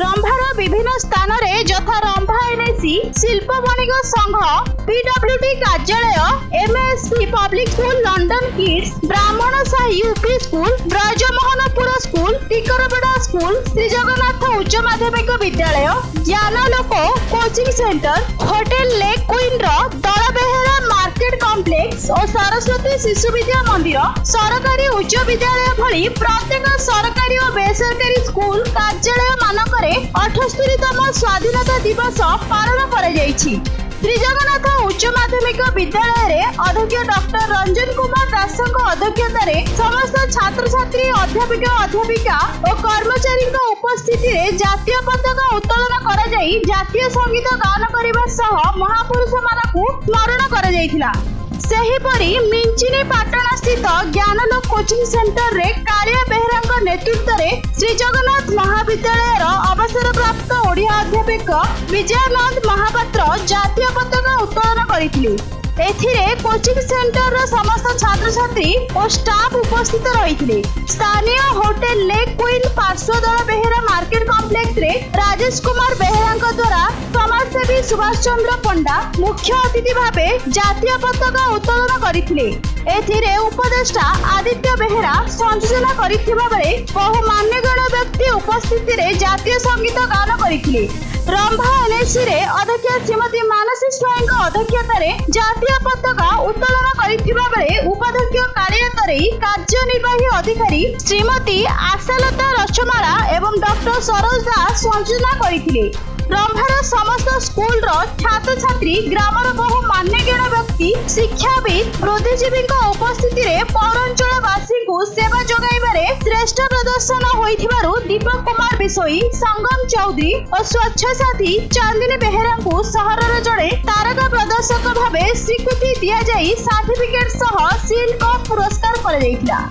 रंभार विभिन्न स्थान रे यथा रंभा एनएसी शिल्प बणिक संघ पीडब्ल्यूडी कार्यालय MSP public school London kids Brahman Sahi UP school Brajamohanpur school Tikarbeda school Shri Jagannath उच्च माध्यमिक विद्यालय Gyanlok coaching centre hotel lake queen Dalbehera market complex और सरस्वती शिशु विद्या मंदिर सरकारी उच्च विद्यालय भली प्रत्येक सरकारी और बेसरकारी स्कूल कार्यालय मानकरे 78तम स्वाधीनता दिवस पालन कर श्री जगन्नाथ उच्च माध्यमिक विद्यालय रे अध्यक्ष डॉक्टर रंजन कुमार दासक अध्यक्षता रे समस्त छात्र छात्री अध्यापक अध्यापिका और कर्मचारी उपस्थिति रे जातीय पताका उत्तोलन करा जाई जातीय संगीत गान करबा सह महापुरुष मानकु स्मरण करा जाईथिला। सेहीपरि मिंचिनी पाटण स्थित ज्ञानलोक कोचिंग सेंटर रे कालिया बेहरा नेतृत्व रे श्री जगन्नाथ महाविद्यालय अवसर प्राप्त ओडिया अध्यापक विजयानंद महापात्र जातीय पताका उत्तोलन करथिले। एथिरे कोचिंग सेंटर रो समस्त छात्र छात्री और स्टाफ उपस्थित रहिथिले। स्थानीय होटल लेक क्वीन पार्श्वदल बेहरा मार्केट कॉम्प्लेक्स रे राजेश कुमार बेहरा द्वारा समाजसेवी सुभाष चंद्र पंडा मुख्य अतिथि भावे जातीय पताका उत्तोलन करथिले। एथिरे उपदेष्टा आदित्य बेहरा संयोजन करथिबा बेले बहु मान्यगण्य व्यक्ति उपस्थिति रे जातीय संगीत गान करथिले। रंभा एनएसी रे अध्यक्ष श्रीमती मानसी स्वाईं अध्यक्षता रे जातीय पताका उत्तोलन करथिबा बेले उपाध्यक्ष कार्यालय कार्यनिर्वाही अधिकारी श्रीमती आशालता रचमाला एवं डॉक्टर सरोज दास संयोजन करथिले। रंभार समस्त स्कूल रो छात्र छात्री ग्रामर बहु मान्यगण्य व्यक्ति शिक्षाविद बुद्धिजीवी उपस्थिति रे पौरांचलवासी को सेवा जोगाइबारे श्रेष्ठ प्रदर्शन होइथिबारु दीपक कुमार बिसोई संगम चौधरी और स्वच्छ साथी चांदिनी बेहरा को सहरर जड़े तारका प्रदर्शक भावे स्वीकृति दिया जाई सर्टिफिकेट सह सील कप पुरस्कार कर जाइथिला।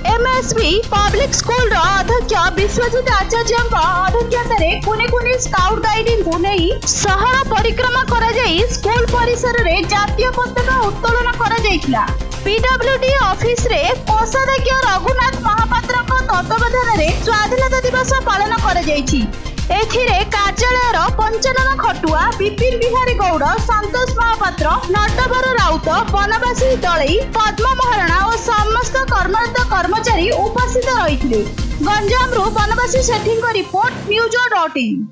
एमएसपी पब्लिक स्कूल अध्यक्ष विश्वजित आचार्य अध्यक्षता कुनी स्काउट गाइडिंग को नहीं सहर परिक्रमा करा जाई स्कूल परिसर रे जातीय पताका उत्तोलन करा जाइथिला। पीडब्ल्यूडी ऑफिस रे कोषाध्यक्ष रघुनाथ महापात्र तत्वावधान रे स्वाधीनता दिवस पालन करा जाइछि। एथिरे कार्यालय पंचानन खटुआ विपिन बिहारी गौड़ संतोष महापात्र नटवर राउत बनवासी दलई पद्म महारणा और समस्त कर्मरत कर्मचारी उपस्थित रहिथिले। गंजाम बनवासी सेठी रिपोर्ट न्यूज.in।